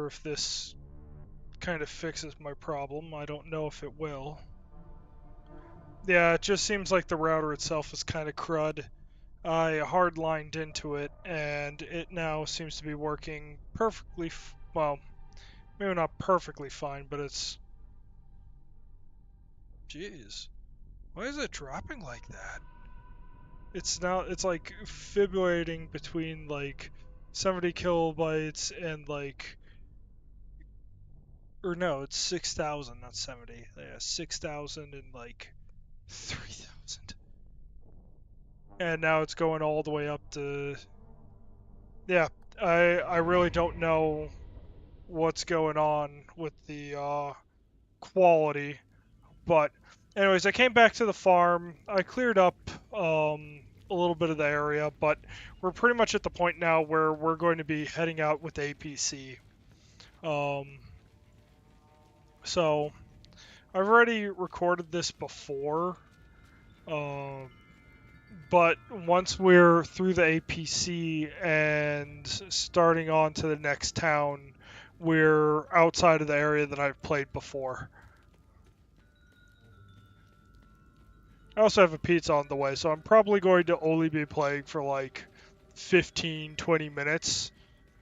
sure if this kind of fixes my problem. I don't know if it will. Yeah, it just seems like the router itself is kind of crud. I hardlined into it, and it now seems to be working perfectly, well, maybe not perfectly fine, but it's... Jeez. Why is it dropping like that? It's like fibrillating between like 70 kilobytes and like, or no, it's 6,000, not 70. Yeah, 6,000 and like 3,000. And now it's going all the way up to, yeah, I really don't know what's going on with the quality. But anyways, I came back to the farm. I cleared up a little bit of the area, but we're pretty much at the point now where we're going to be heading out with APC. Um, so I've already recorded this before, um, but once we're through the APC and starting on to the next town, we're outside of the area that I've played before. I also have a pizza on the way, so I'm probably going to only be playing for like 15, 20 minutes,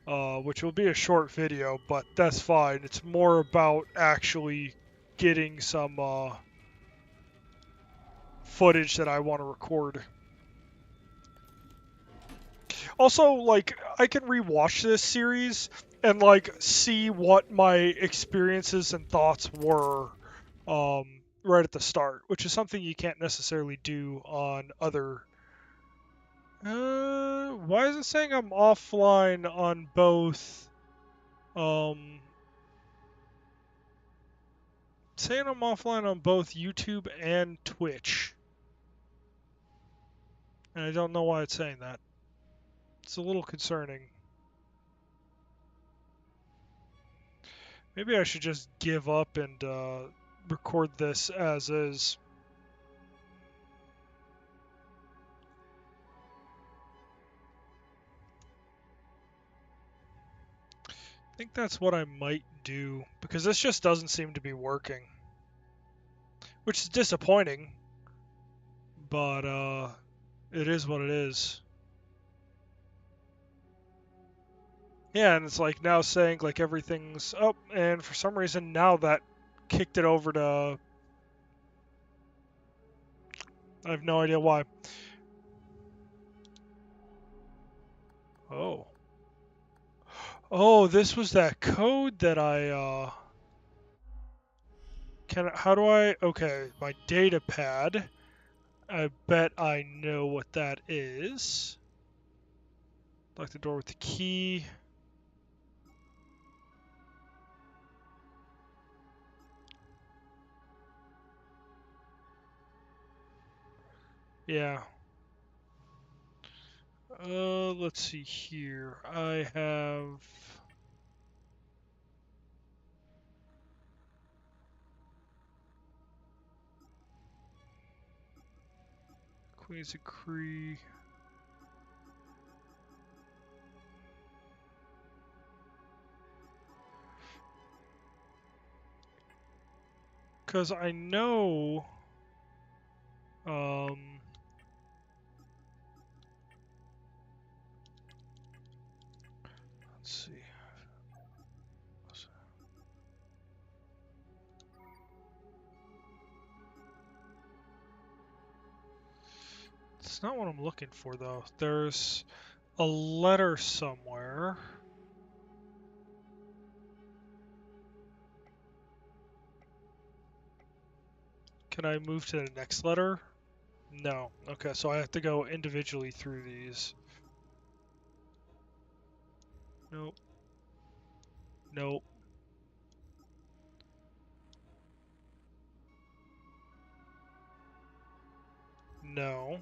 which will be a short video, but that's fine. It's more about actually getting some footage that I want to record. Also, like, I can rewatch this series and like see what my experiences and thoughts were right at the start, which is something you can't necessarily do on other. Why is it saying I'm offline on both? Saying I'm offline on both YouTube and Twitch, and I don't know why it's saying that. It's a little concerning. Maybe I should just give up and record this as is. I think that's what I might do, because this just doesn't seem to be working. Which is disappointing, but it is what it is. Yeah, and it's like now saying like everything's up, and for some reason now that kicked it over to... I have no idea why. Oh. Oh, this was that code that I how do I... Okay, my data pad. I bet I know what that is. Lock the door with the key. Yeah. Let's see here. I have... Queens of Cree. Because I know... let's see. It's not what I'm looking for, though. There's a letter somewhere. Can I move to the next letter? No. Okay, so I have to go individually through these. Nope. Nope. No.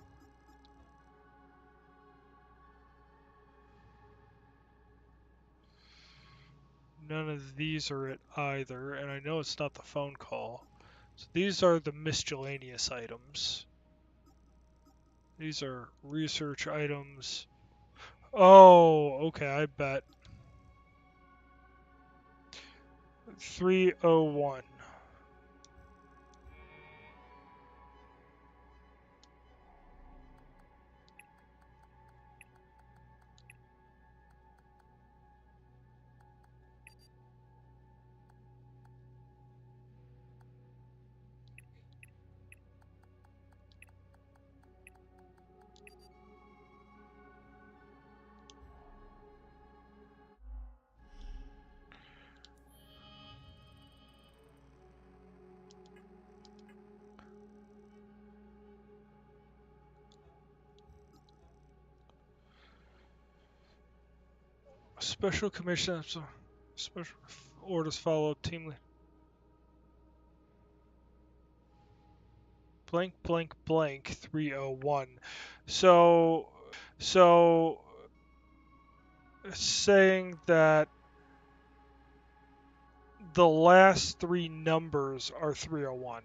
None of these are it either, and I know it's not the phone call. So these are the miscellaneous items. These are research items. Oh, okay, I bet. 301. Special commission, special orders follow-up team lead. Blank, blank, blank, 301. So it's saying that the last three numbers are 301.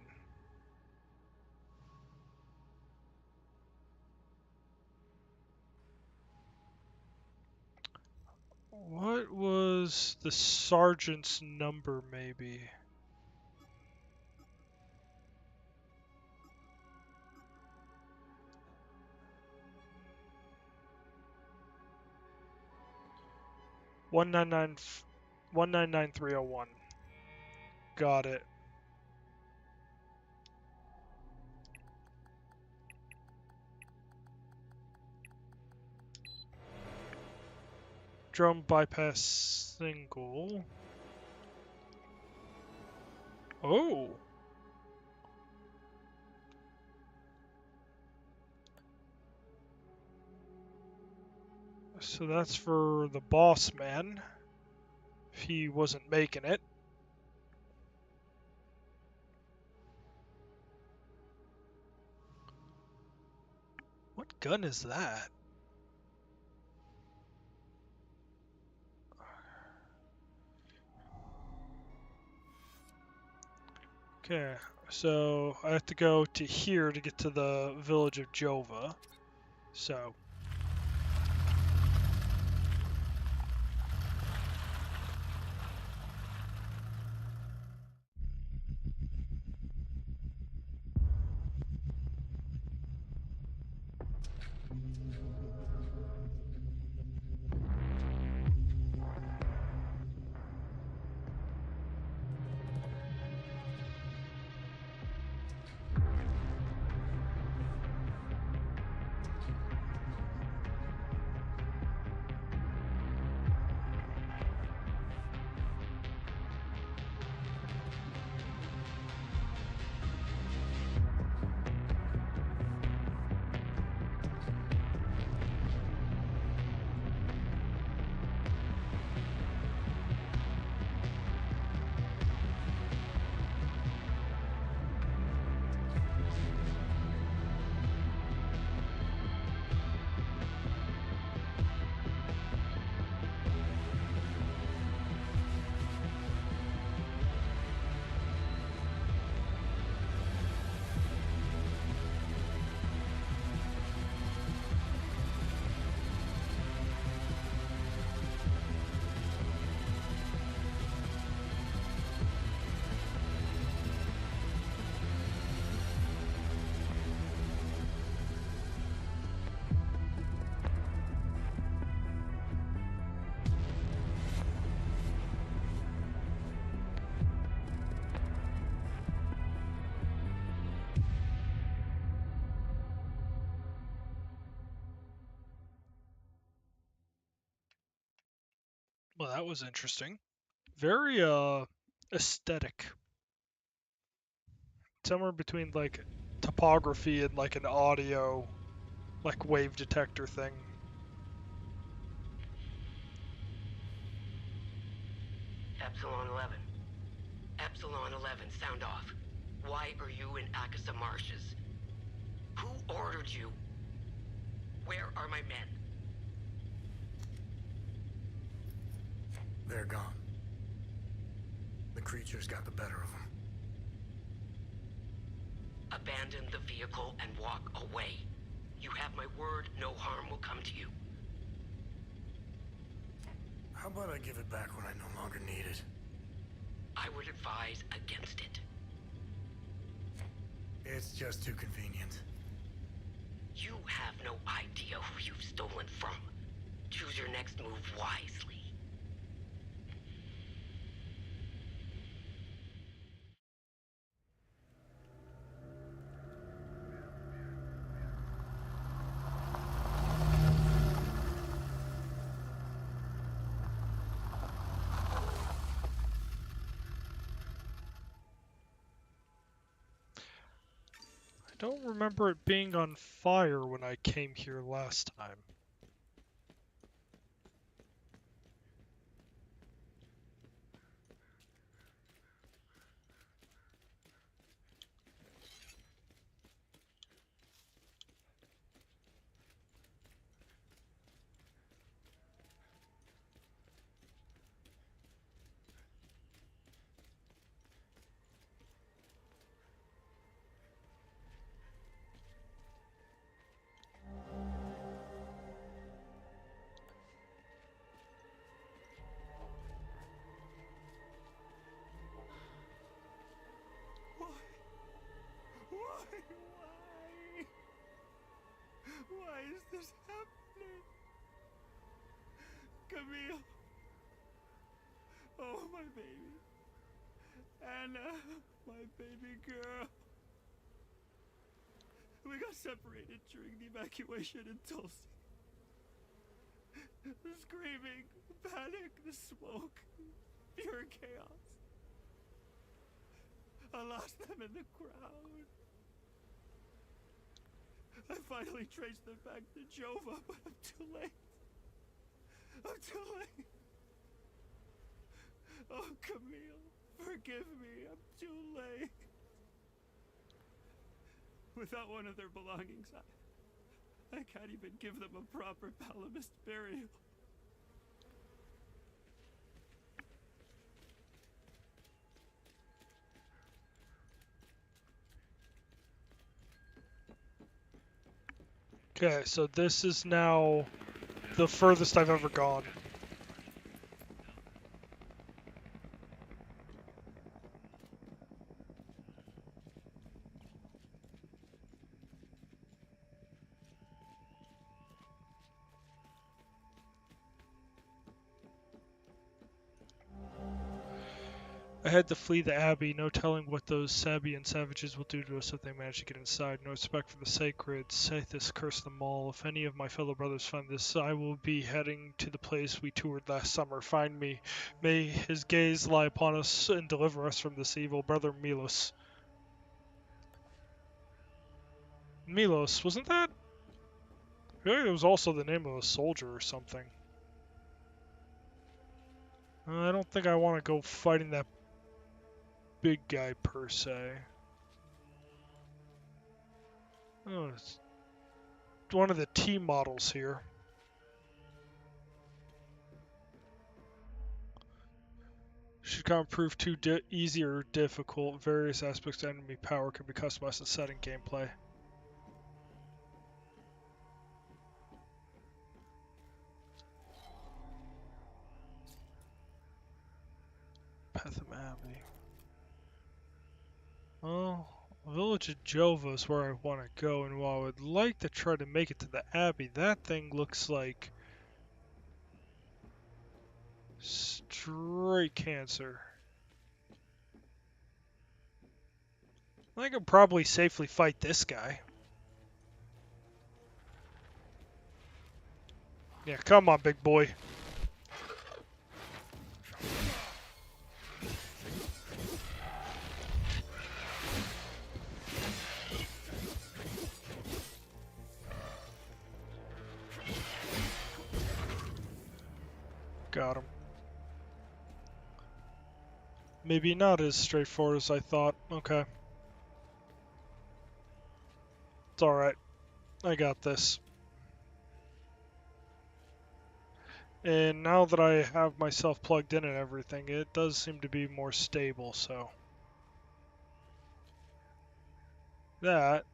What was the sergeant's number, maybe? One nine nine 301. Got it. Drum bypass single. Oh. So that's for the boss man. If he wasn't making it. What gun is that? Okay, so I have to go to here to get to the village of Jova. So. Well, that was interesting. Very aesthetic. Somewhere between like topography and like an audio like wave detector thing. Epsilon 11. Epsilon 11, sound off. Why are you in Akasa Marshes? Who ordered you? Where are my men? They're gone. The creatures got the better of them. Abandon the vehicle and walk away. You have my word, no harm will come to you. How about I give it back when I no longer need it? I advise against it. It's just too convenient. You have no idea who you've stolen from. Choose your next move wisely. I don't remember it being on fire when I came here last time. Why is this happening? Camille. Oh, my baby. Anna, my baby girl. We got separated during the evacuation in Tulsi. The screaming, the panic, the smoke, pure chaos. I lost them in the crowd. I finally traced them back to Jova, but I'm too late. I'm too late. Oh, Camille, forgive me. I'm too late. Without one of their belongings, I can't even give them a proper Palamist burial. Okay, so this is now the furthest I've ever gone. I had to flee the Abbey, no telling what those Sabian savages will do to us if they manage to get inside. No respect for the sacred. Saithis curse them all. If any of my fellow brothers find this, I will be heading to the place we toured last summer. Find me. May his gaze lie upon us and deliver us from this evil. Brother Milos. Milos, wasn't that? I feel like it was also the name of a soldier or something. I don't think I want to go fighting that big guy per se. Oh, it's one of the T models here. Should not prove too easy or difficult. Various aspects of enemy power can be customized to set in gameplay. Petham Abbey. Well, Village of Jova is where I want to go, and while I would like to try to make it to the Abbey, that thing looks like straight cancer. I could probably safely fight this guy. Yeah, come on, big boy. Got him. Maybe not as straightforward as I thought. Okay. It's alright. I got this. And now that I have myself plugged in and everything, it does seem to be more stable, so. That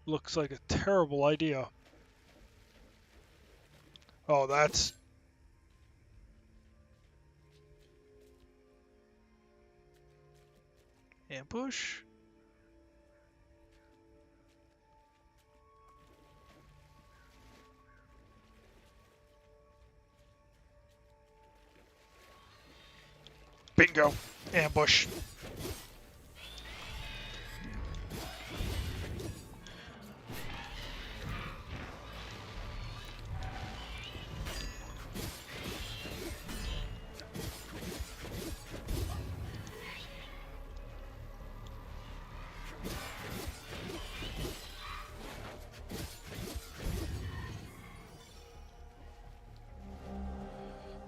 looks like a terrible idea. Oh, that's... Ambush? Bingo. Ambush.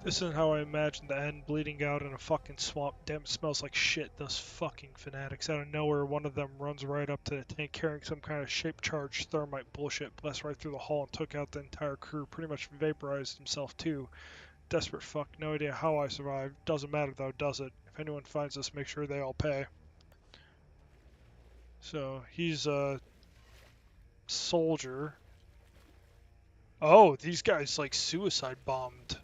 This isn't how I imagined the end, bleeding out in a fucking swamp. Damn, it smells like shit. Those fucking fanatics. Out of nowhere, one of them runs right up to the tank carrying some kind of shape-charged thermite bullshit, blasted right through the hull and took out the entire crew. Pretty much vaporized himself too. Desperate fuck. No idea how I survived. Doesn't matter though, does it? If anyone finds us, make sure they all pay. So, he's a soldier. Oh, these guys like suicide bombed.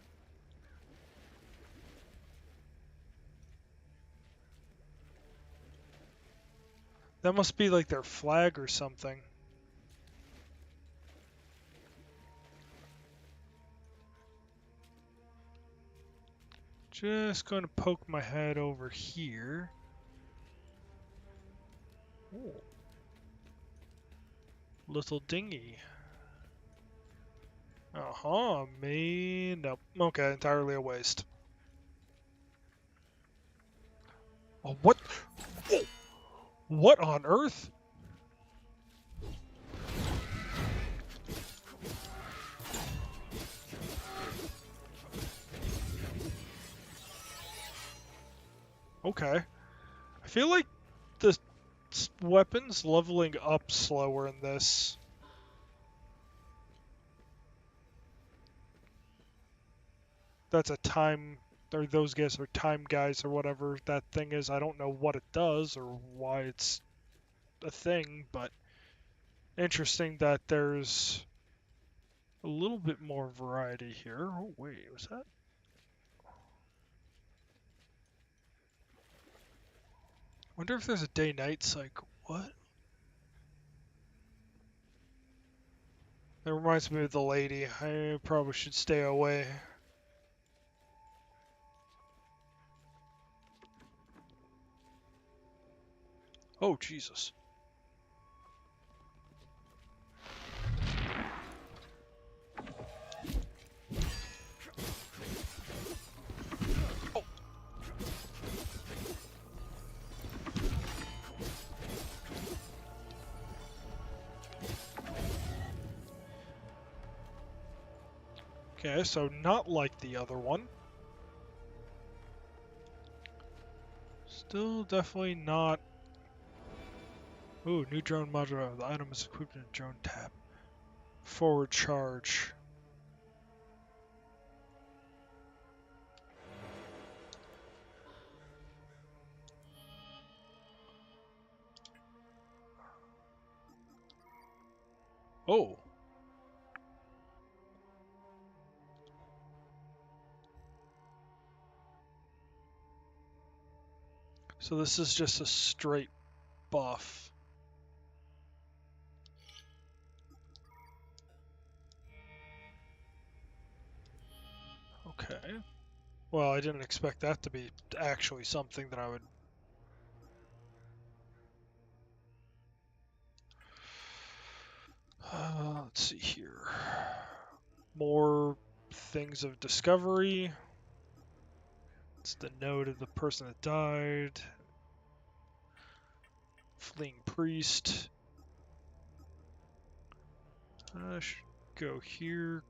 That must be like their flag or something. Just going to poke my head over here. Ooh. Little dinghy. Uh-huh, me... Nope. Okay, entirely a waste. Oh, what? Whoa. What on earth? Okay. I feel like the weapon's leveling up slower in this. That's a time, or those guys are time guys or whatever that thing is. I don't know what it does or why it's a thing, but interesting that there's a little bit more variety here. Oh wait, was that? Wonder if there's a day-night cycle. What? That reminds me of the lady. I probably should stay away. Oh, Jesus. Oh. Okay, so not like the other one. Still definitely not. Ooh, new drone module. The item is equipped in a drone tab. Forward charge. Oh. So this is just a straight buff. Okay. Well, I didn't expect that to be actually something that I would... let's see here. More things of discovery. It's the note of the person that died. Fleeing priest. Should go here.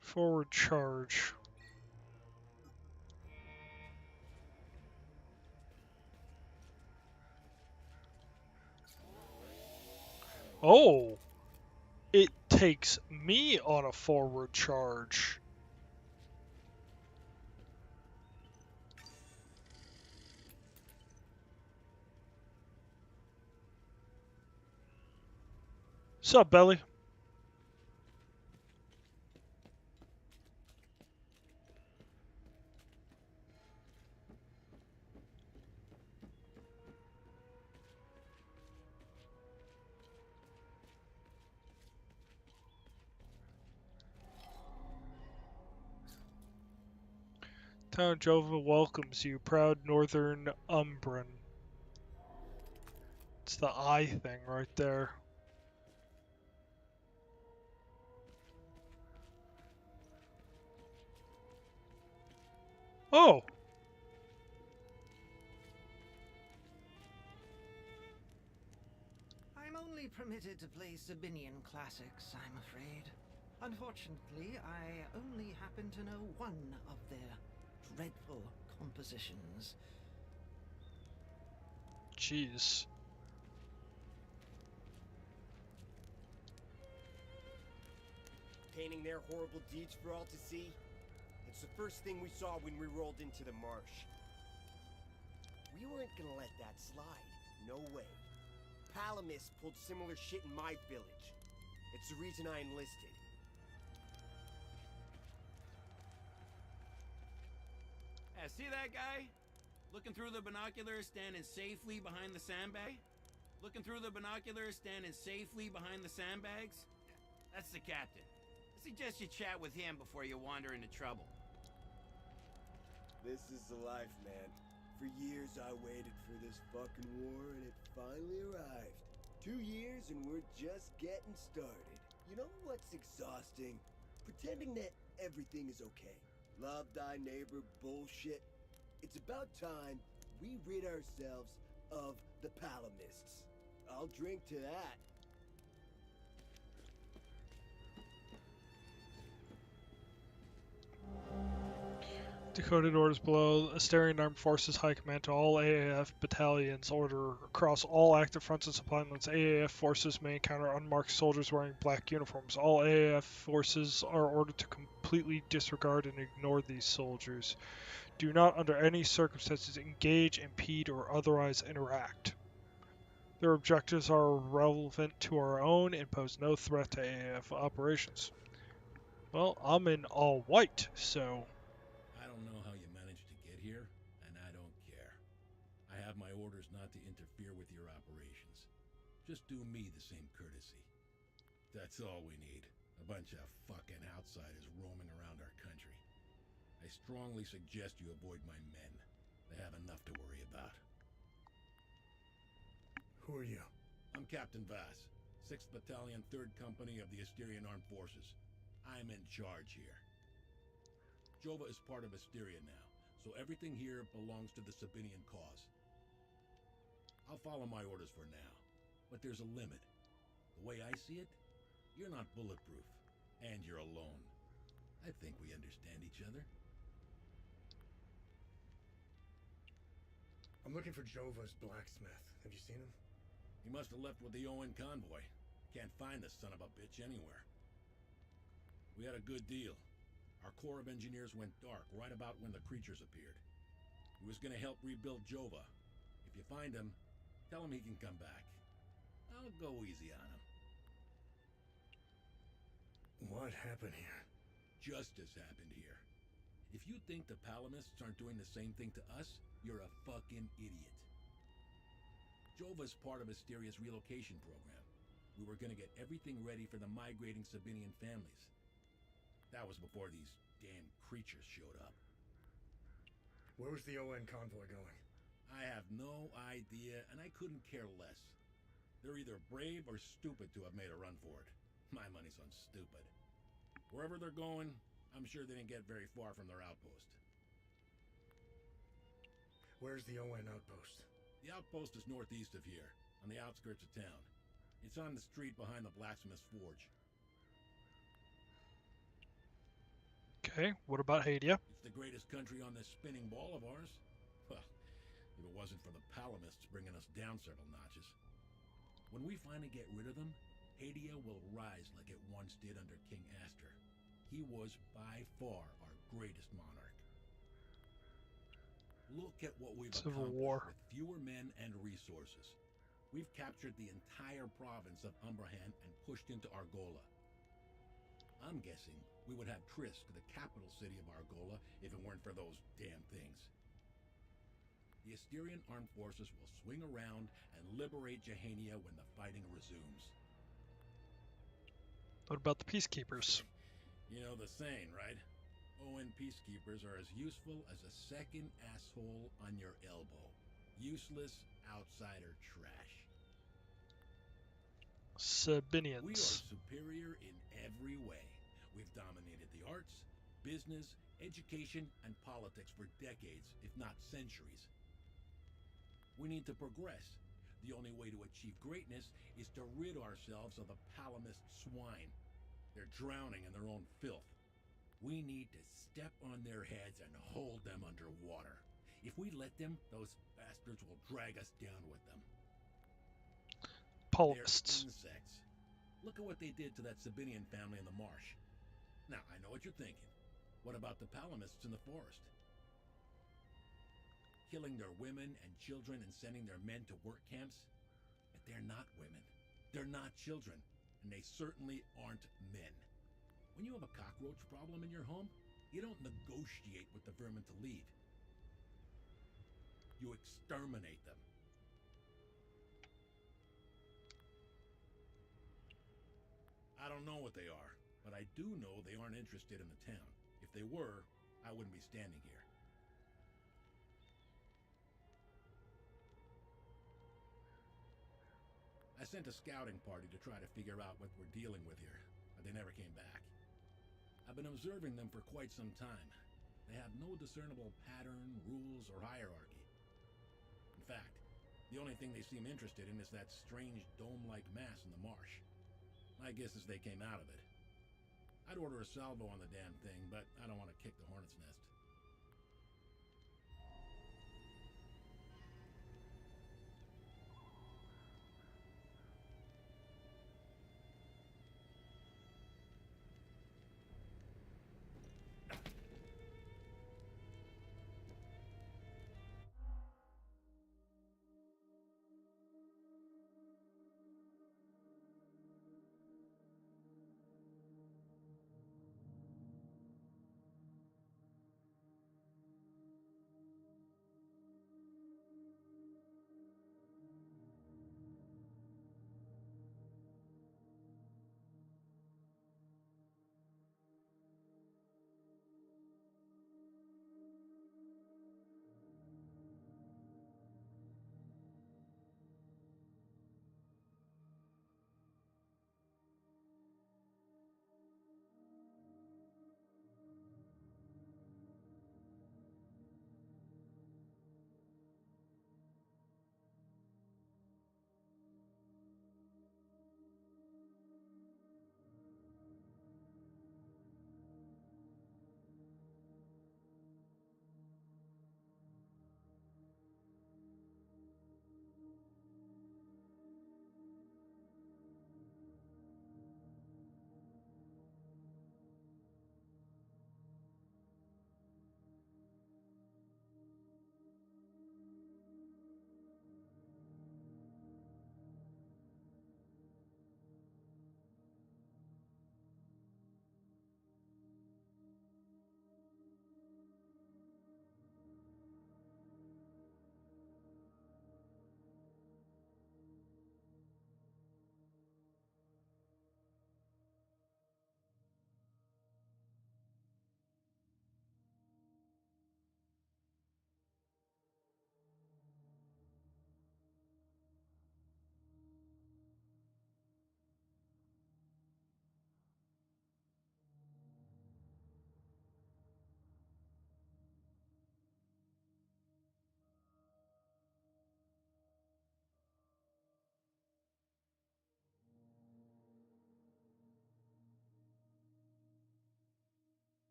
Forward charge. Oh! It takes me on a forward charge. Sup, Belly? Town Jova welcomes you, proud northern Umbran. It's the eye thing right there. Oh! I'm only permitted to play Sabinian classics, I'm afraid. Unfortunately, I only happen to know one of their dreadful compositions. Jeez. Painting their horrible deeds for all to see? It's the first thing we saw when we rolled into the marsh. We weren't gonna let that slide. No way. Palamis pulled similar shit in my village. It's the reason I enlisted. See that guy? Looking through the binoculars, standing safely behind the sandbag? Looking through the binoculars, standing safely behind the sandbags? That's the captain. I suggest you chat with him before you wander into trouble. This is the life, man. For years I waited for this fucking war, and it finally arrived. 2 years and we're just getting started. You know what's exhausting? Pretending that everything is okay. Love thy neighbor bullshit. It's about time we rid ourselves of the Palamists. I'll drink to that. Decoded orders below. Asterian Armed Forces High Command to all AAF battalions order across all active fronts and supply lines. AAF forces may encounter unmarked soldiers wearing black uniforms. All AAF forces are ordered to completely disregard and ignore these soldiers. Do not, under any circumstances, engage, impede, or otherwise interact. Their objectives are relevant to our own and pose no threat to AAF operations. Well, I'm in all white, so... I don't know how you managed to get here, and I don't care. I have my orders not to interfere with your operations. Just do me the same courtesy. That's all we need. A bunch of fucking outsiders roaming around our country. I strongly suggest you avoid my men. They have enough to worry about. Who are you? I'm Captain Vass, 6th Battalion, 3rd Company of the Asterian Armed Forces. I'm in charge here. Jova is part of Asteria now, so everything here belongs to the Sabinian cause. I'll follow my orders for now, but there's a limit. The way I see it, you're not bulletproof, and you're alone. I think we understand each other. I'm looking for Jova's blacksmith. Have you seen him? He must have left with the ON convoy. Can't find the son of a bitch anywhere. We had a good deal. Our Corps of Engineers went dark right about when the creatures appeared. He was gonna help rebuild Jova. If you find him, tell him he can come back. I'll go easy on him. What happened here? Justice happened here. If you think the Palamists aren't doing the same thing to us, you're a fucking idiot. Jova's part of Asteria's relocation program. We were gonna get everything ready for the migrating Sabinian families. That was before these damn creatures showed up. Where was the ON convoy going? I have no idea, and I couldn't care less. They're either brave or stupid to have made a run for it. My money's on stupid. Wherever they're going, I'm sure they didn't get very far from their outpost. Where's the ON outpost? The outpost is northeast of here, on the outskirts of town. It's on the street behind the blacksmith's forge. Okay, what about Hadia? It's the greatest country on this spinning ball of ours. Well, if it wasn't for the Palamists bringing us down several notches. When we finally get rid of them, Hadia will rise like it once did under King Aster. He was by far our greatest monarch. Look at what we've Civil accomplished War. with fewer men and resources. We've captured the entire province of Umbrahan and pushed into Argola. I'm guessing we would have Trisk, the capital city of Argola, if it weren't for those damn things. The Asterian armed forces will swing around and liberate Jahania when the fighting resumes. What about the Peacekeepers? You know the saying, right? ON peacekeepers are as useful as a second asshole on your elbow. Useless outsider trash. We are Sabinians. superior in every way. We've dominated the arts, business, education, and politics for decades, if not centuries. We need to progress. The only way to achieve greatness is to rid ourselves of the Palamist swine. They're drowning in their own filth. We need to step on their heads and hold them underwater. If we let them, those bastards will drag us down with them. They're Palmists. insects. Look at what they did to that Sabinian family in the marsh. Now, I know what you're thinking. What about the Palamists in the forest? Killing their women and children and sending their men to work camps? But they're not women. They're not children. And they certainly aren't men. When you have a cockroach problem in your home, you don't negotiate with the vermin to leave. You exterminate them. I don't know what they are, but I do know they aren't interested in the town. If they were, I wouldn't be standing here. I sent a scouting party to try to figure out what we're dealing with here, but they never came back. I've been observing them for quite some time. They have no discernible pattern, rules, or hierarchy. In fact, the only thing they seem interested in is that strange dome-like mass in the marsh. My guess is they came out of it. I'd order a salvo on the damn thing, but I don't want to kick the hornet's nest.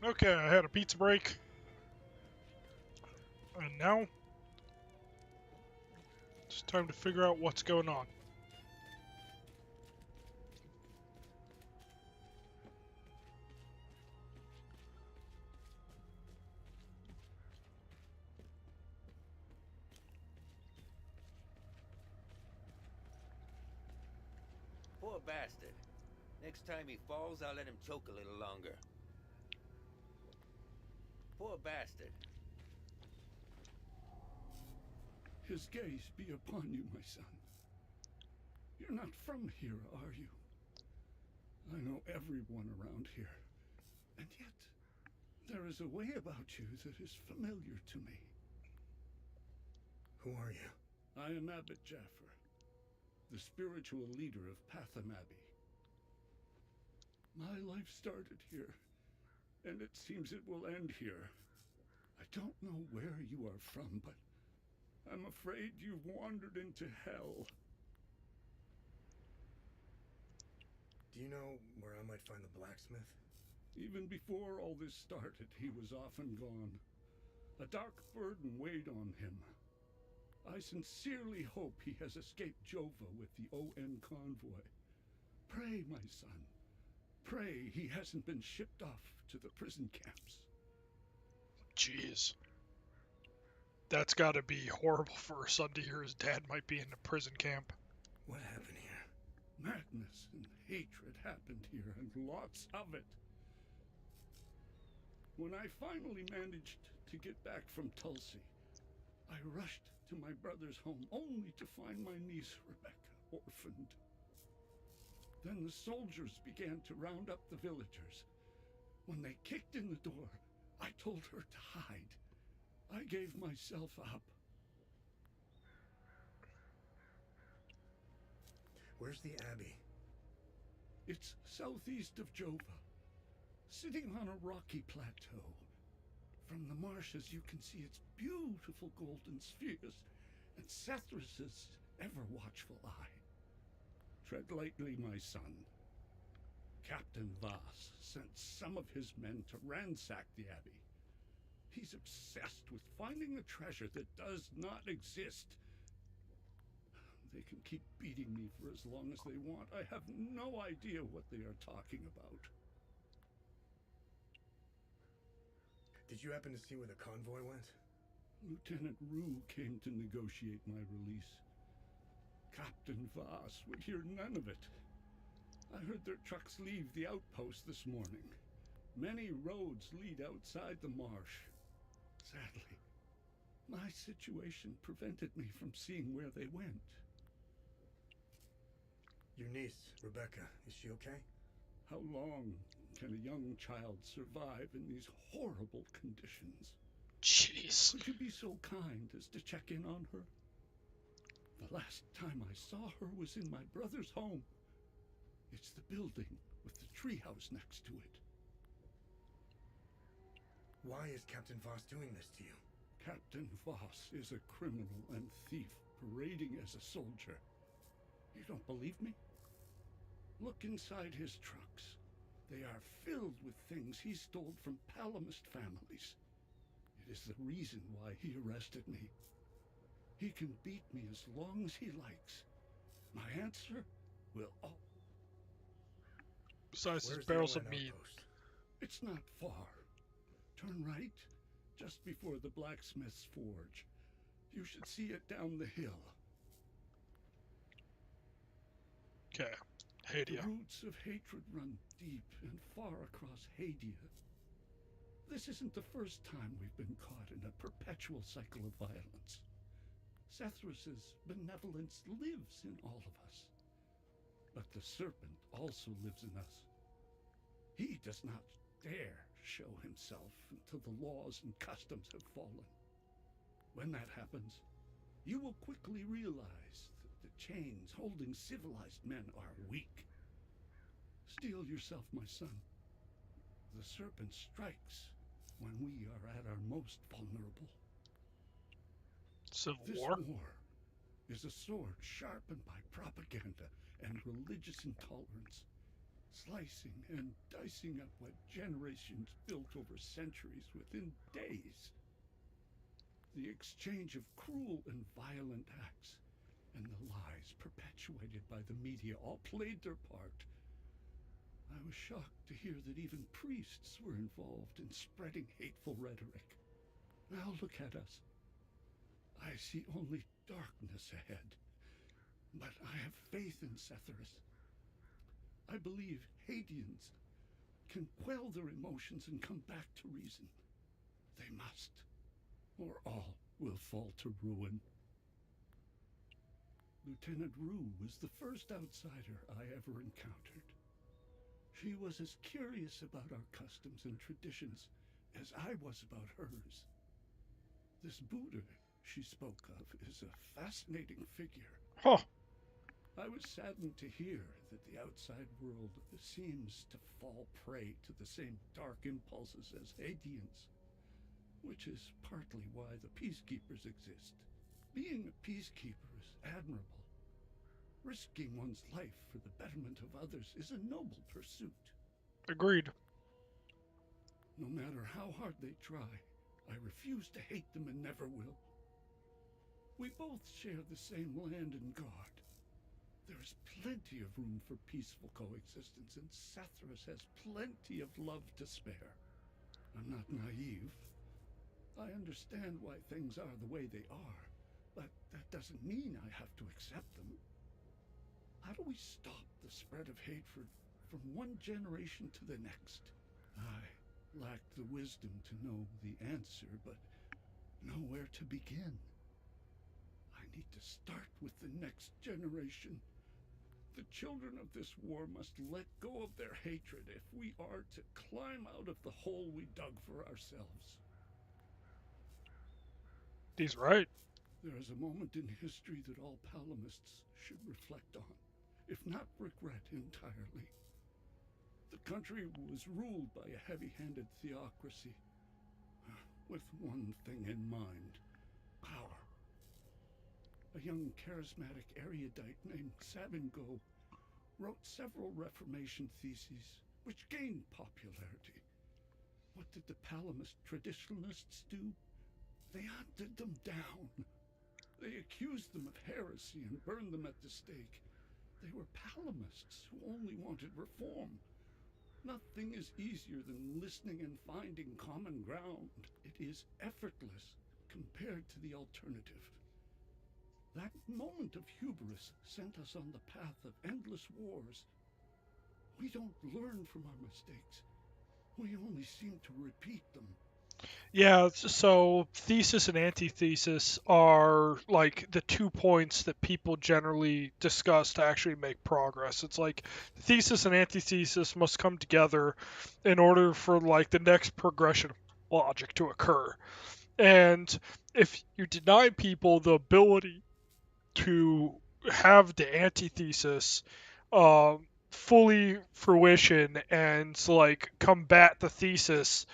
Okay, I had a pizza break. And now, it's time to figure out what's going on. Poor bastard. Next time he falls, I'll let him choke a little longer. Poor bastard. His gaze be upon you, my son. You're not from here, are you? I know everyone around here. And yet, there is a way about you that is familiar to me. Who are you? I am Abbot Jaffer, the spiritual leader of Patham Abbey. My life started here, and it seems it will end here. I don't know where you are from, but I'm afraid you've wandered into hell. Do you know where I might find the blacksmith? Even before all this started, he was off and gone. A dark burden weighed on him. I sincerely hope he has escaped Jova with the ON convoy. Pray, my son. Pray he hasn't been shipped off to the prison camps. Jeez. That's gotta be horrible for a son to hear his dad might be in a prison camp. What happened here? Madness and hatred happened here, and lots of it. When I finally managed to get back from Tulsi, I rushed to my brother's home only to find my niece Rebecca orphaned. Then the soldiers began to round up the villagers. When they kicked in the door, I told her to hide. I gave myself up. Where's the Abbey? It's southeast of Jova, sitting on a rocky plateau. From the marshes you can see its beautiful golden spheres and Sethrus's ever-watchful eye. Tread lightly, my son. Captain Voss sent some of his men to ransack the Abbey. He's obsessed with finding a treasure that does not exist. They can keep beating me for as long as they want. I have no idea what they are talking about. Did you happen to see where the convoy went? Lieutenant Rue came to negotiate my release. Captain Voss would hear none of it. I heard their trucks leave the outpost this morning. Many roads lead outside the marsh. Sadly, my situation prevented me from seeing where they went. Your niece, Rebecca, is she okay? How long can a young child survive in these horrible conditions? Jeez. Would you be so kind as to check in on her? The last time I saw her was in my brother's home. It's the building with the treehouse next to it. Why is Captain Voss doing this to you? Captain Voss is a criminal and thief parading as a soldier. You don't believe me? Look inside his trucks. They are filled with things he stole from Palamist families. It is the reason why he arrested me. He can beat me as long as he likes. My answer will all... Besides Where's his the barrels ON of meat. outpost? It's not far. Turn right, just before the blacksmith's forge. You should see it down the hill. Okay. The Hadia. roots of hatred run deep and far across Hadia. This isn't the first time we've been caught in a perpetual cycle of violence. Sethrus's benevolence lives in all of us. But the serpent also lives in us. He does not dare show himself until the laws and customs have fallen. When that happens, you will quickly realize that the chains holding civilized men are weak. Steel yourself, my son. The serpent strikes when we are at our most vulnerable. Civil This War? war is a sword sharpened by propaganda and religious intolerance. slicing and dicing up what generations built over centuries within days. The exchange of cruel and violent acts and the lies perpetuated by the media all played their part. I was shocked to hear that even priests were involved in spreading hateful rhetoric. Now look at us. I see only darkness ahead, but I have faith in Setharus. I believe Haedians can quell their emotions and come back to reason. They must, or all will fall to ruin. Lieutenant Rue was the first outsider I ever encountered. She was as curious about our customs and traditions as I was about hers. This Buddha she spoke of is a fascinating figure. Huh. I was saddened to hear that the outside world seems to fall prey to the same dark impulses as Haedians, which is partly why the peacekeepers exist. Being a peacekeeper is admirable. Risking one's life for the betterment of others is a noble pursuit. Agreed. No matter how hard they try, I refuse to hate them and never will. We both share the same land and God. There is plenty of room for peaceful coexistence, and Setharus has plenty of love to spare. I'm not naive. I understand why things are the way they are, but that doesn't mean I have to accept them. How do we stop the spread of hatred from one generation to the next? I lack the wisdom to know the answer, but know where to begin. I need to start with the next generation. The children of this war must let go of their hatred if we are to climb out of the hole we dug for ourselves. He's right. There is a moment in history that all Palamists should reflect on, if not regret entirely. The country was ruled by a heavy-handed theocracy, with one thing in mind: power. A young charismatic erudite named Savingo wrote several Reformation theses, which gained popularity. What did the Palamist traditionalists do? They hunted them down. They accused them of heresy and burned them at the stake. They were Palamists who only wanted reform. Nothing is easier than listening and finding common ground. It is effortless compared to the alternative. That moment of hubris sent us on the path of endless wars. We don't learn from our mistakes. We only seem to repeat them. Yeah, so thesis and antithesis are like the 2 points that people generally discuss to actually make progress. It's like thesis and antithesis must come together in order for like the next progression of logic to occur. And if you deny people the ability to have the antithesis fully fruition and like combat the thesis,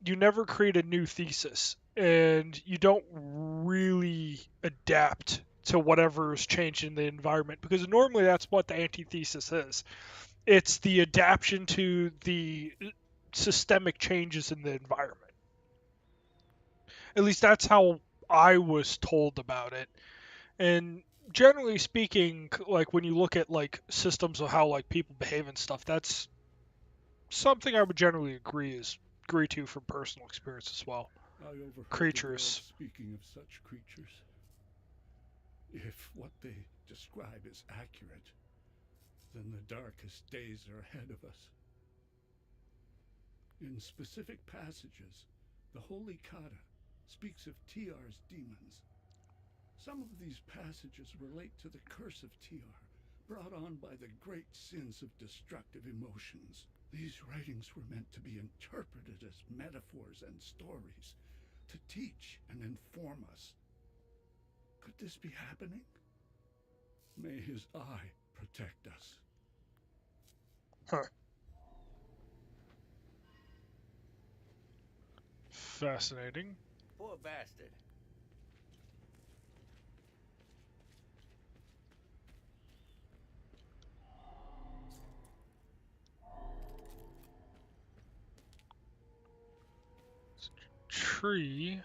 you never create a new thesis, and you don't really adapt to whatever is changed in the environment, because normally that's what the antithesis is. It's the adaptation to the systemic changes in the environment. At least that's how I was told about it. And generally speaking, like when you look at like systems of how like people behave and stuff, that's something I would generally agree to from personal experience as well. I overheard Creatures. the girls speaking of such creatures. If what they describe is accurate, then the darkest days are ahead of us. In specific passages, the Holy Kata speaks of Tiar's demons. Some of these passages relate to the curse of Tiar, brought on by the great sins of destructive emotions. These writings were meant to be interpreted as metaphors and stories, to teach and inform us. Could this be happening? May his eye protect us. Huh. Fascinating. Poor bastard. tree.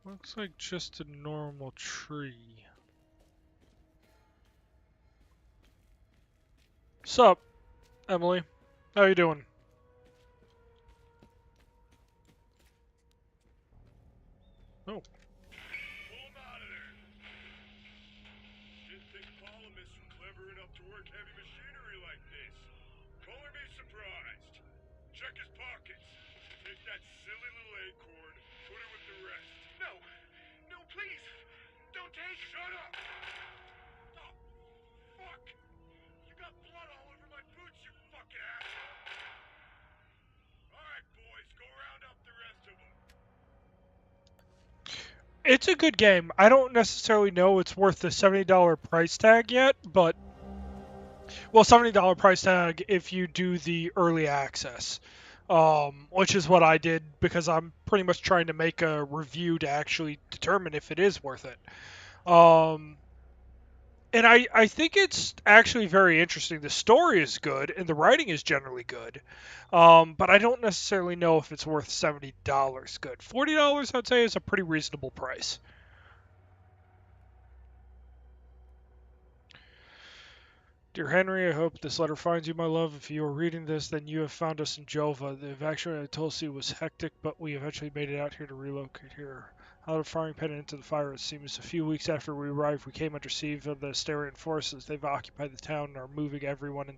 Looks like just a normal tree. Sup, Emily? How you doing? Oh. Pull him out of there. Didn't think Polymus was clever enough to work heavy machinery like this. Color me surprised. Check his pockets. Take that silly little acorn, put it with the rest. No. No, please. Don't take. Shut up. Oh, fuck. You got blood all over my boots, you fucking asshole. All right, boys, go round up the rest of them. It's a good game. I don't necessarily know it's worth the $70 price tag yet, but... Well, $70 price tag if you do the early access. Which is what I did because I'm pretty much trying to make a review to actually determine if it is worth it. And I think it's actually very interesting. The story is good and the writing is generally good. But I don't necessarily know if it's worth $70 good. $40 I'd say is a pretty reasonable price. Dear Henry, I hope this letter finds you, my love. If you are reading this, then you have found us in Jova. The evacuation at Tulsi was hectic, but we eventually made it out here to relocate here. Out of firing pen into the fire, it seems. A few weeks after we arrived, we came under siege of the Asterian forces. They've occupied the town and are moving everyone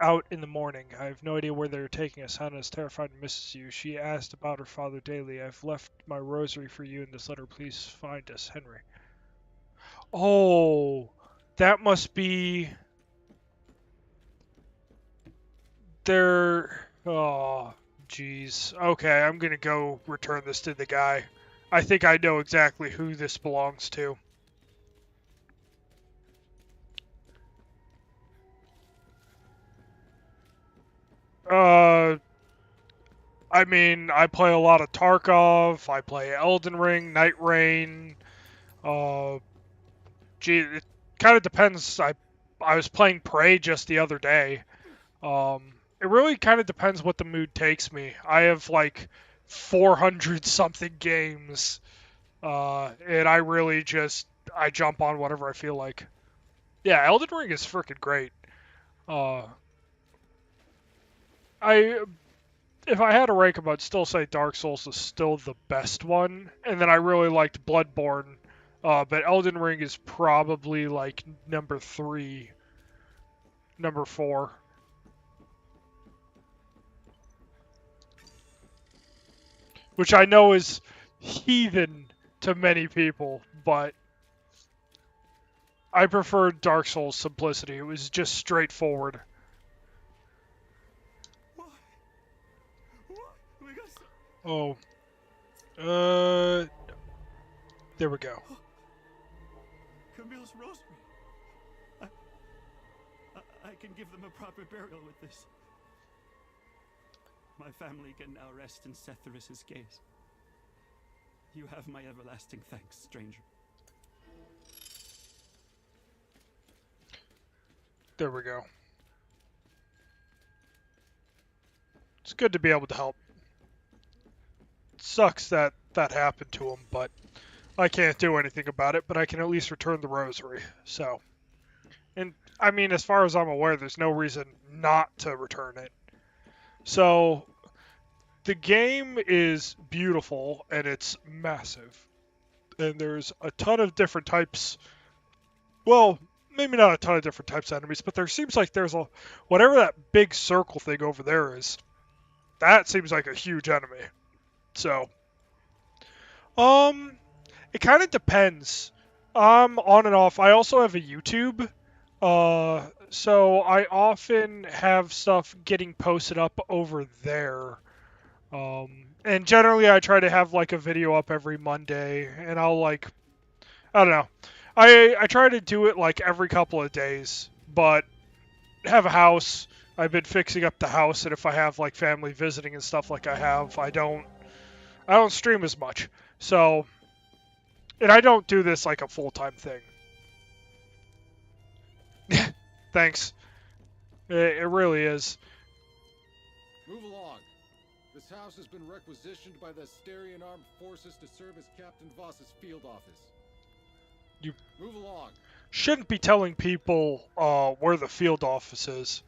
out in the morning. I have no idea where they're taking us. Hannah is terrified and misses you. She asked about her father daily. I've left my rosary for you in this letter. Please find us, Henry. Oh... That must be their... Oh, jeez. Okay, I'm gonna go return this to the guy. I think I know exactly who this belongs to. I mean, I play a lot of Tarkov, I play Elden Ring, Night Rain, gee, kind of depends. I was playing Prey just the other day. It really kind of depends what the mood takes me. I have like 400 something games, and I really I jump on whatever I feel like. Yeah, Elden Ring is freaking great. If I had to rank them, I'd still say Dark Souls is still the best one, and then I really liked Bloodborne. But Elden Ring is probably like number 3, number 4. Which I know is heathen to many people, but I prefer Dark Souls simplicity. It was just straightforward. Oh. There we go. Camille's rosary. I can give them a proper burial with this. My family can now rest in Sethrus' gaze. You have my everlasting thanks, stranger. There we go. It's good to be able to help. It sucks that that happened to him, but I can't do anything about it, but I can at least return the rosary, so. And, I mean, as far as I'm aware, there's no reason not to return it. So, the game is beautiful, and it's massive. And there's a ton of different types, well, maybe not a ton of different types of enemies, but there seems like there's a, whatever that big circle thing over there is, that seems like a huge enemy. So, it kind of depends. On and off. I also have a YouTube. So I often have stuff getting posted up over there. And generally I try to have like a video up every Monday, and I'll like, I don't know. I try to do it like every couple of days, but have a house. I've been fixing up the house, and if I have like family visiting and stuff like I have, I don't stream as much. So, and I don't do this like a full-time thing. Thanks. It really is. Move along. house has been requisitioned by the Asterian Armed Forces to serve as Captain Voss's field office. You move along. Shouldn't be telling people where the field office is.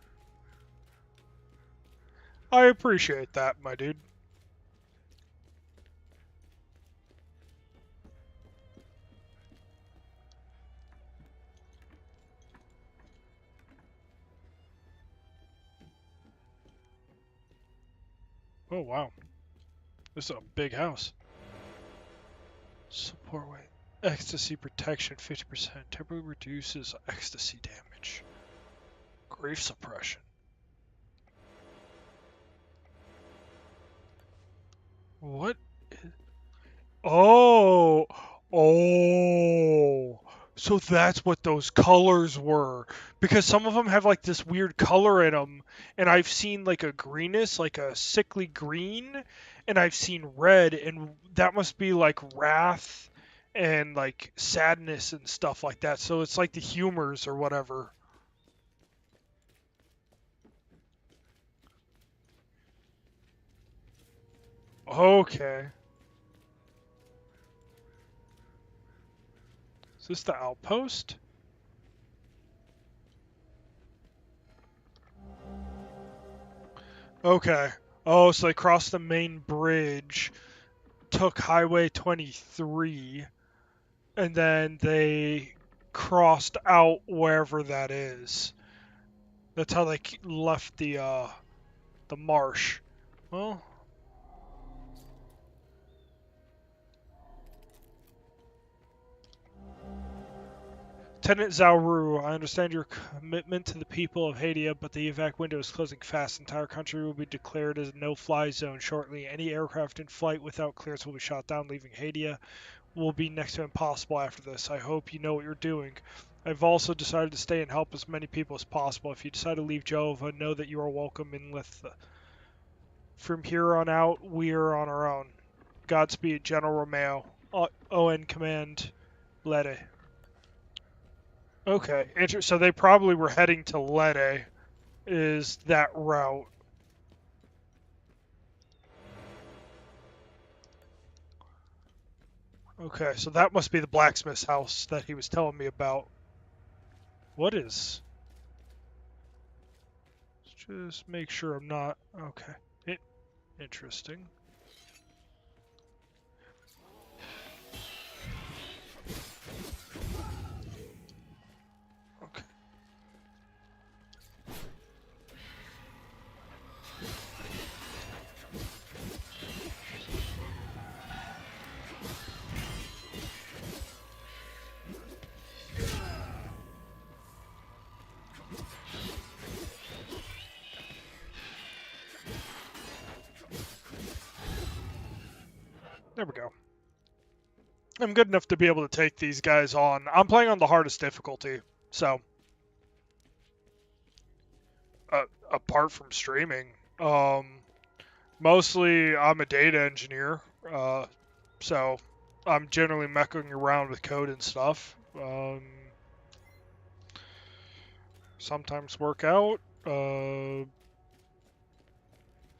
I appreciate that, my dude. Oh, wow. This is a big house. Support weight. Ecstasy protection 50%. Temporarily reduces ecstasy damage. Grief suppression. What? Oh! Oh! So that's what those colors were. Because some of them have like this weird color in them. And I've seen like a greenness, like a sickly green. And I've seen red. And that must be like wrath and like sadness and stuff like that. So it's like the humors or whatever. Okay. Is this the outpost? Okay. Oh, so they crossed the main bridge, took Highway 23, and then they crossed out wherever that is. That's how they left the marsh. Well, Lieutenant Zauru, I understand your commitment to the people of Hadia, but the evac window is closing fast. The entire country will be declared as a no-fly zone shortly. Any aircraft in flight without clearance will be shot down. Leaving Hadia will be next to impossible after this. I hope you know what you're doing. I've also decided to stay and help as many people as possible. If you decide to leave Jova, know that you are welcome in Litha. From here on out, we are on our own. Godspeed, General Romeo. ON Command, Lede. Okay, so they probably were heading to Lede, is that route. Okay, so that must be the blacksmith's house that he was telling me about. What is... Let's just make sure I'm not... Okay, interesting. There we go. I'm good enough to be able to take these guys on. I'm playing on the hardest difficulty, so... apart from streaming, mostly I'm a data engineer, so I'm generally messing around with code and stuff. Sometimes work out.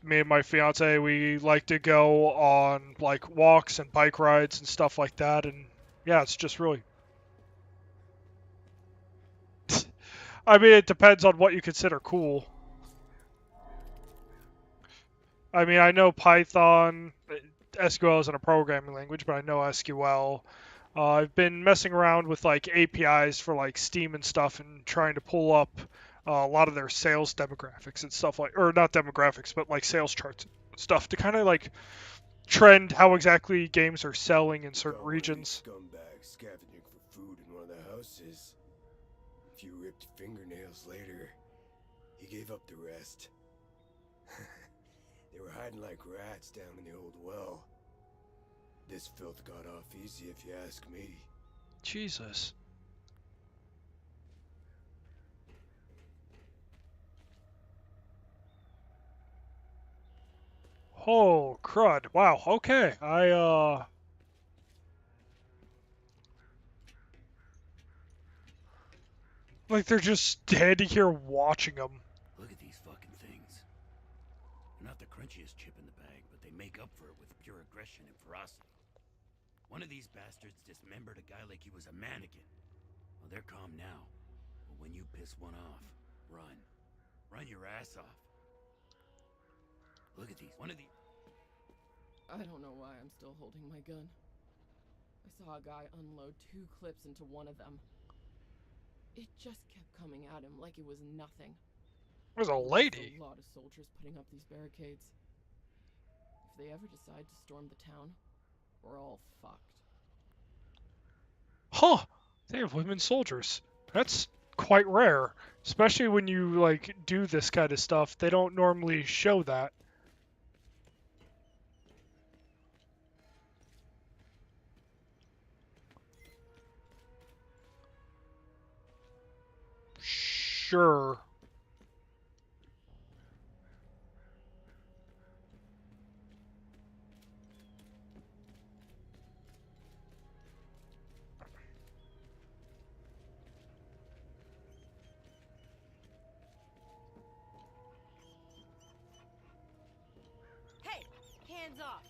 Me and my fiance, we like to go on like walks and bike rides and stuff like that, and yeah, it's just really... I mean, it depends on what you consider cool. I mean, I know Python, SQL isn't a programming language, but I know SQL. I've been messing around with like APIs for like Steam and stuff and trying to pull up a lot of their sales demographics and stuff like, or not demographics, but like sales charts and stuff to kind of like trend how exactly games are selling in certain regions. Scumbag scavenging for food in one of the houses. A few ripped fingernails later, he gave up the rest. They were hiding like rats down in the old well. This filth got off easy if you ask me. Jesus. Oh, crud. Wow, okay. Like, they're just standing here watching them. Look at these fucking things. They're not the crunchiest chip in the bag, but they make up for it with pure aggression and ferocity. One of these bastards dismembered a guy like he was a mannequin. Well, they're calm now. But when you piss one off, run. Run your ass off. Look at these. One of these... I don't know why I'm still holding my gun. I saw a guy unload 2 clips into one of them. It just kept coming at him like it was nothing. There's a lady. There's a lot of soldiers putting up these barricades. If they ever decide to storm the town, we're all fucked. Huh. They have women soldiers. That's quite rare. Especially when you, like, do this kind of stuff. They don't normally show that. Sure. Hey, hands off.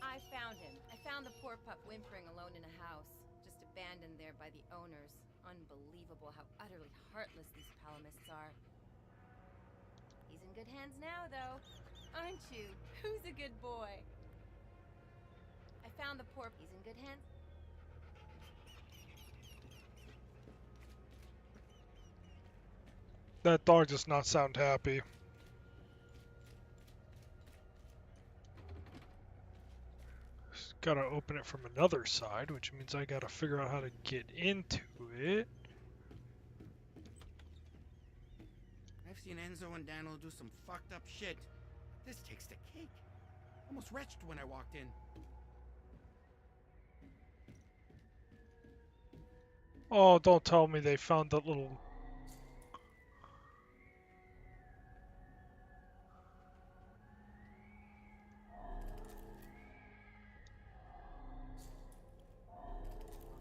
I found him. I found the poor pup whimpering alone in a house, just abandoned there by the owners. Unbelievable how utterly heartless these Palamists are. He's in good hands now, though. Aren't you? Who's a good boy? I found the poor... He's in good hands. That dog does not sound happy. Gotta open it from another side, which means I gotta figure out how to get into it. I've seen Enzo and Daniel do some fucked up shit. This takes the cake. Almost retched when I walked in. Oh, don't tell me they found that little...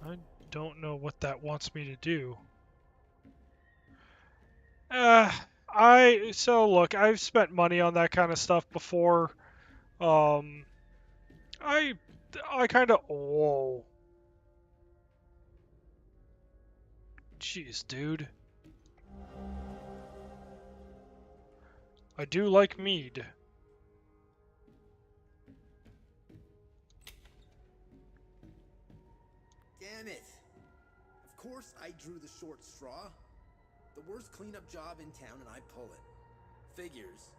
I don't know what that wants me to do. So look, I've spent money on that kind of stuff before. I kind of... Whoa. Jeez, dude. I do like mead. Damn it. Of course I drew the short straw. The worst cleanup job in town and I pull it. Figures.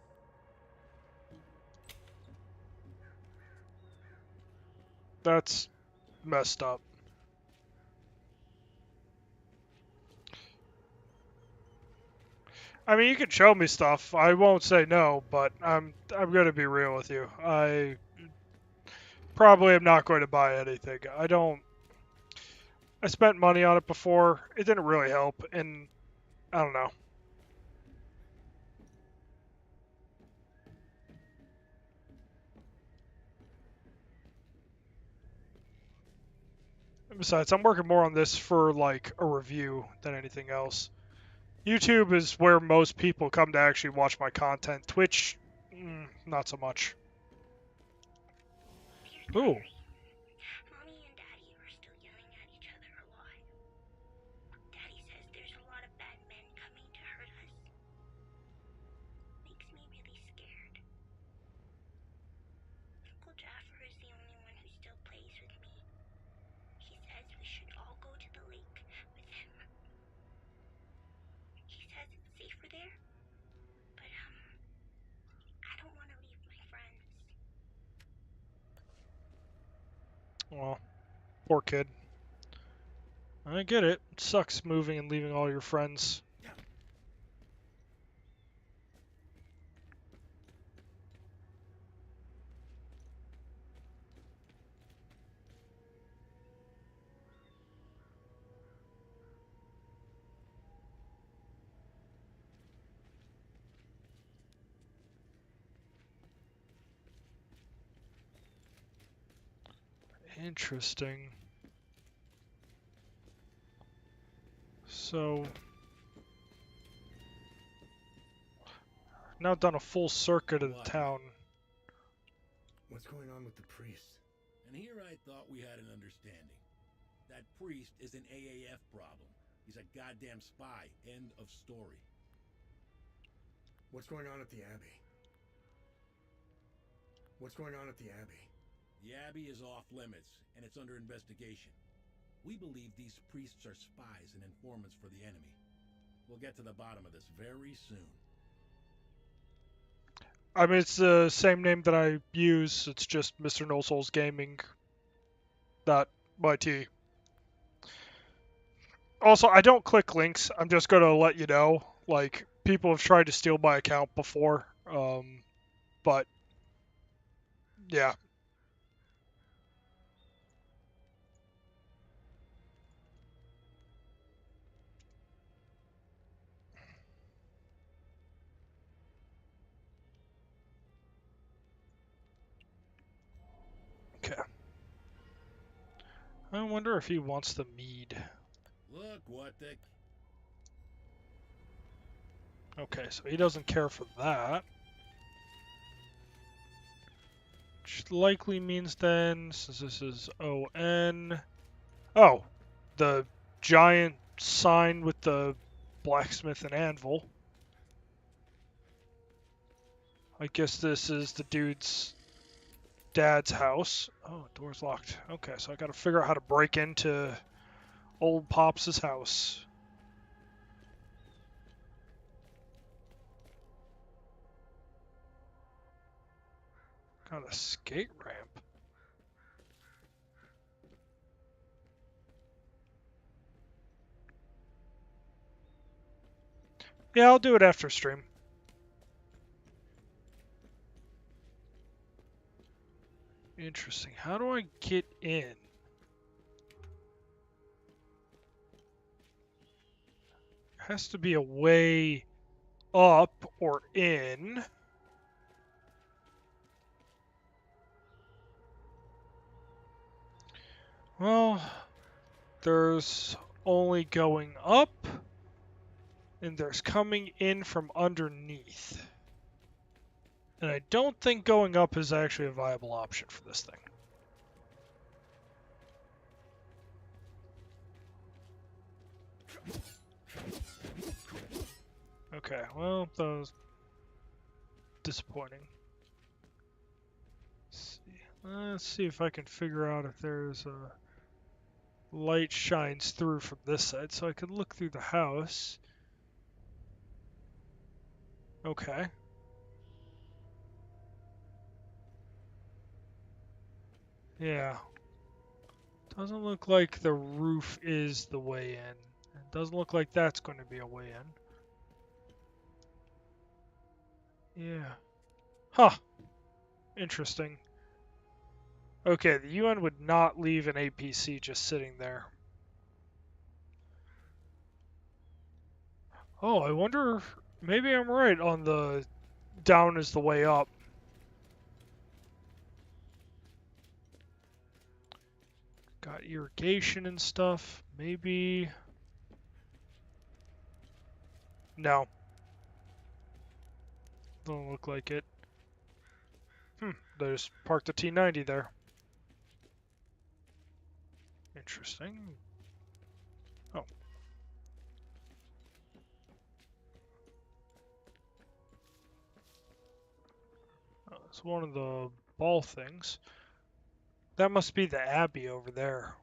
That's messed up. I mean, you can show me stuff. I won't say no, but I'm going to be real with you. I probably am not going to buy anything. I spent money on it before. It didn't really help, and I don't know. Besides, I'm working more on this for like a review than anything else. YouTube is where most people come to actually watch my content. Twitch, not so much. Ooh. Mommy and Daddy are still yelling at each other a lot. Daddy says there's a lot of bad men coming to hurt us. Makes me really scared. Uncle Jaffer is the only one who still plays with me. He says we should all go to the lake with him. He says it's safer there, but I don't want to leave my friends. Well, poor kid. I get it. It sucks moving and leaving all your friends. Interesting. So now done a full circuit of the town. What's What's going on with the priest? And here I thought we had an understanding. That priest is an AAF problem. He's a goddamn spy. End of story. What's going on at the Abbey? What's going on at the Abbey? The Abbey is off limits, and it's under investigation. We believe these priests are spies and informants for the enemy. We'll get to the bottom of this very soon. I mean, it's the same name that I use. It's just Mr. No Souls Gaming. .yt. Also, I don't click links. I'm just going to let you know. Like, people have tried to steal my account before. But, yeah. Okay. I wonder if he wants the mead. Look, what the... Okay, so he doesn't care for that. Which likely means then, since this is ON... Oh, the giant sign with the blacksmith and anvil. I guess this is the dude's dad's house. Oh, door's locked. Okay, so I gotta figure out how to break into old Pops' house. Got a skate ramp. Yeah, I'll do it after stream. Interesting. How do I get in? Has to be a way up or in. Well, there's only going up, and there's coming in from underneath. And I don't think going up is actually a viable option for this thing. Okay, well, that was disappointing. Let's see if I can figure out if there's a light shines through from this side, so I can look through the house. Okay. Yeah. Doesn't look like the roof is the way in. It doesn't look like that's going to be a way in. Yeah. Huh. Interesting. Okay, the UN would not leave an APC just sitting there. Oh, I wonder... Maybe I'm right on the down is the way up. Got irrigation and stuff. Maybe... No. Don't look like it. They just parked a T90 there. Interesting. Oh. Oh, it's one of the ball things. That must be the Abbey over there.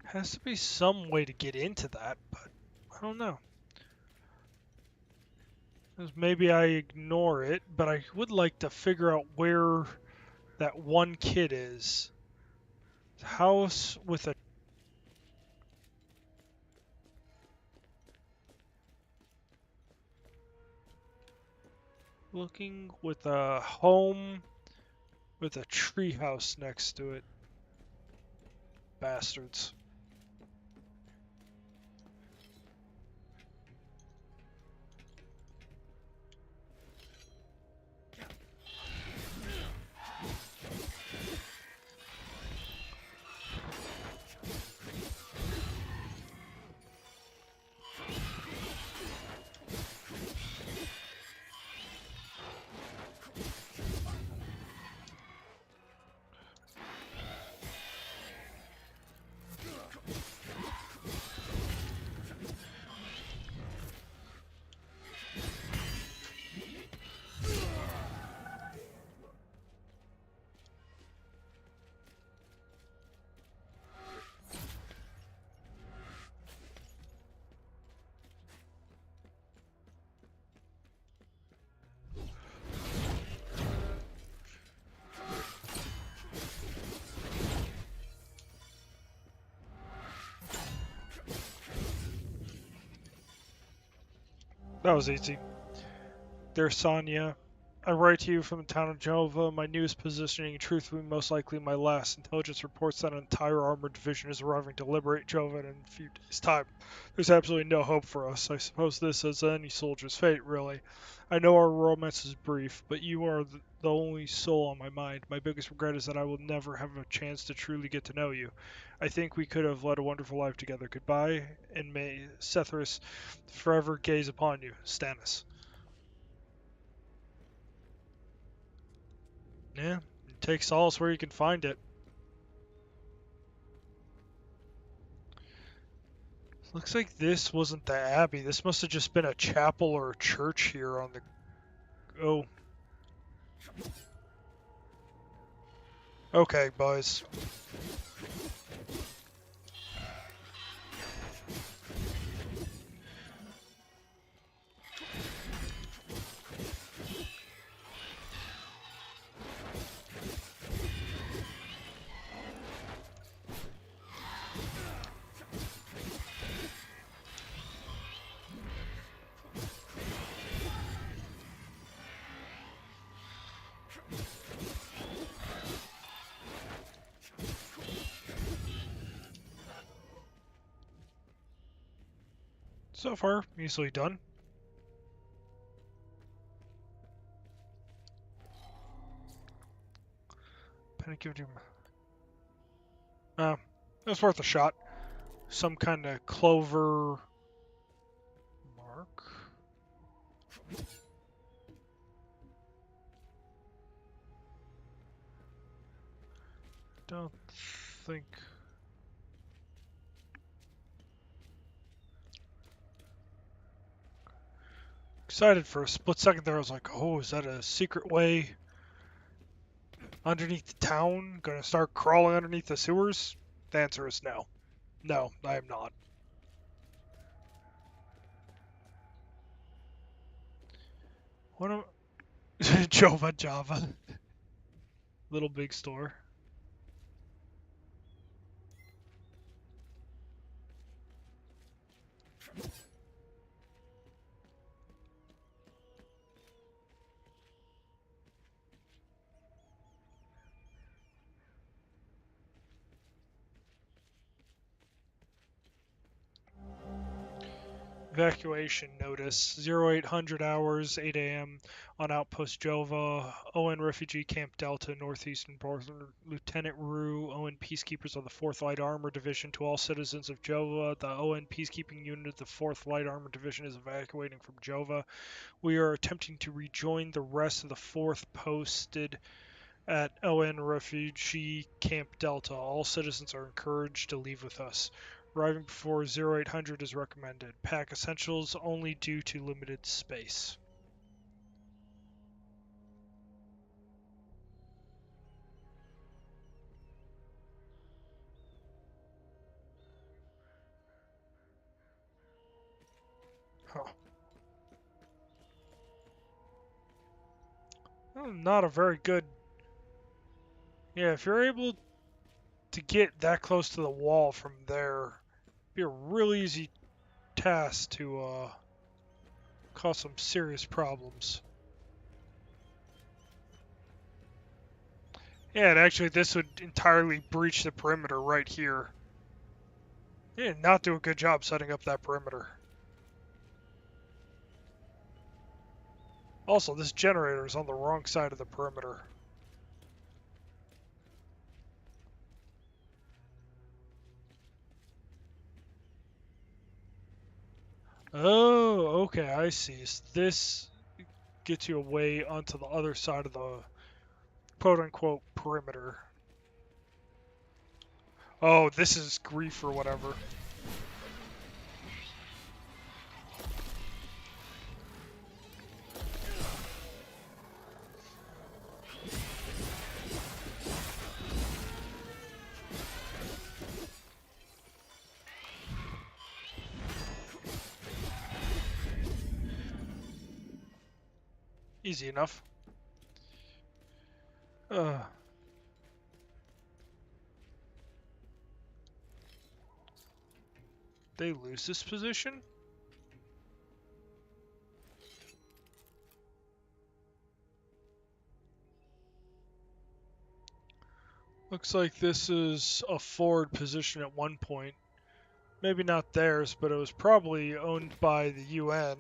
Has to be some way to get into that, but I don't know. Maybe I ignore it, but I would like to figure out where that one kid is. House with a... Looking with a home with a treehouse next to it. Bastards. That was easy. Dear Sonia, I write to you from the town of Jova. My newest positioning, truthfully, most likely my last. Intelligence reports that an entire armored division is arriving to liberate Jova in a few days' time. There's absolutely no hope for us. I suppose this is any soldier's fate, really. I know our romance is brief, but you are the only soul on my mind. My biggest regret is that I will never have a chance to truly get to know you. I think we could have led a wonderful life together. Goodbye, and may Cethris forever gaze upon you. Stannis. Yeah, take solace where you can find it. Looks like this wasn't the abbey. This must have just been a chapel or a church here on the... Oh. Okay, boys. So far, easily done. Penny given him. That's worth a shot. Some kind of clover mark. Don't think. Excited for a split second there. I was like, oh, is that a secret way underneath the town? Gonna start crawling underneath the sewers? The answer is no. No, I am not. What am Java. Little big store. Evacuation notice 0800 hours 8 a.m. on Outpost Jova, ON Refugee Camp Delta, northeastern border. Lieutenant Rue, ON Peacekeepers of the 4th Light Armor Division, to all citizens of Jova. The ON Peacekeeping Unit of the 4th Light Armor Division is evacuating from Jova. We are attempting to rejoin the rest of the 4th posted at ON Refugee Camp Delta. All citizens are encouraged to leave with us. Arriving before 0800 is recommended. Pack essentials only due to limited space. Huh. Well, not a very good... Yeah, if you're able to get that close to the wall from there, it'd be a really easy task to cause some serious problems. Yeah, and actually this would entirely breach the perimeter right here. Yeah, not do a good job setting up that perimeter. Also, this generator is on the wrong side of the perimeter. Oh, okay, I see. So this gets you away onto the other side of the quote-unquote perimeter. Oh, this is grief or whatever. Easy enough. They lose this position? Looks like this is a forward position at one point. Maybe not theirs, but it was probably owned by the UN.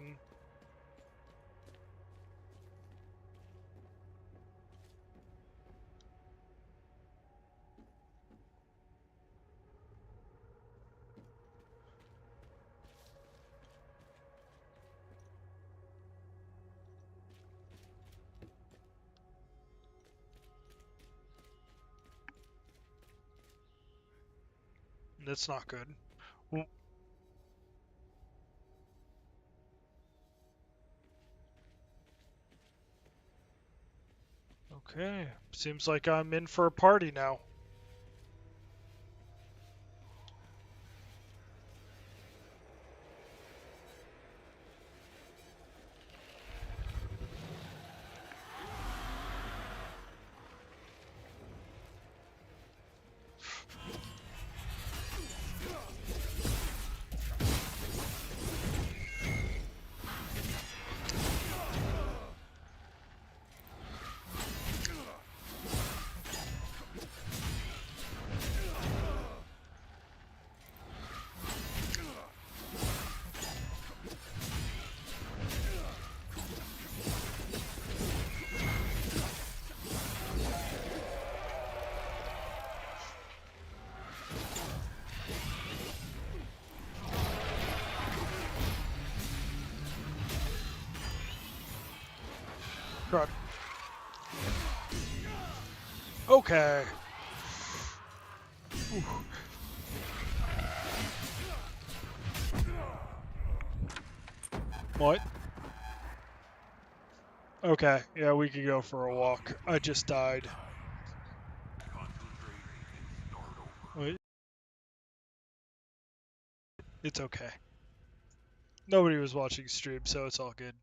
That's not good. Okay, seems like I'm in for a party now. God. Okay. Ooh. What? Okay, yeah, we could go for a walk. I just died. Wait. It's okay. Nobody was watching stream, so it's all good.